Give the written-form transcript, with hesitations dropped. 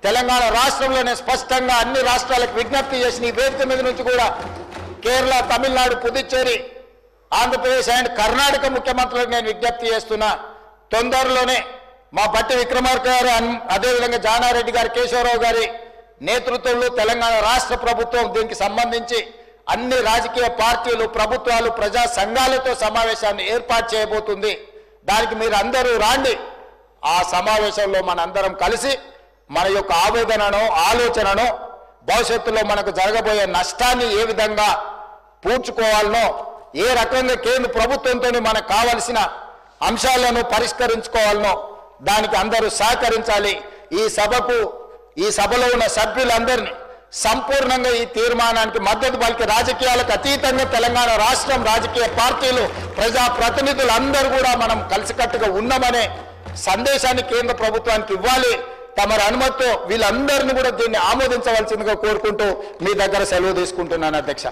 తెలంగాణ రాష్ట్రంలోనే స్పష్టంగా అన్ని రాష్ట్రాలకు విజ్ఞప్తి చేసిన ఈ వేదిక మీద నుంచి కూడా కేరళ, తమిళనాడు, పుదుచ్చేరి, ఆంధ్రప్రదేశ్ అండ్ కర్ణాటక ముఖ్యమంత్రులకు నేను విజ్ఞప్తి చేస్తున్నా. తొందరలోనే మా బట్టి విక్రమార్క గారు, అదేవిధంగా జానారెడ్డి గారు, కేశవరావు గారి నేతృత్వంలో తెలంగాణ రాష్ట్ర ప్రభుత్వం దీనికి సంబంధించి అన్ని రాజకీయ పార్టీలు, ప్రభుత్వాలు, ప్రజా సంఘాలతో సమావేశాన్ని ఏర్పాటు చేయబోతుంది. దానికి మీరు అందరూ రాండి. ఆ సమావేశంలో మనందరం కలిసి మన యొక్క ఆవేదనను, ఆలోచనను, భవిష్యత్తులో మనకు జరగబోయే నష్టాన్ని ఏ విధంగా పూడ్చుకోవాలనో, ఏ రకంగా కేంద్ర ప్రభుత్వంతో మనకు కావలసిన అంశాలను పరిష్కరించుకోవాలనో దానికి అందరూ సహకరించాలి. ఈ సభలో ఉన్న సభ్యులందరినీ సంపూర్ణంగా ఈ తీర్మానానికి మద్దతు పలికి రాజకీయాలకు అతీతంగా తెలంగాణ రాష్ట్రం, రాజకీయ పార్టీలు, ప్రజాప్రతినిధులు అందరూ కూడా మనం కలిసికట్టుగా ఉన్నామనే సందేశాన్ని కేంద్ర ప్రభుత్వానికి ఇవ్వాలి. తమరి అనుమతితో వీళ్ళందరినీ కూడా దీన్ని ఆమోదించవలసిందిగా కోరుకుంటూ మీ దగ్గర సెలవు తీసుకుంటున్నాను అధ్యక్ష.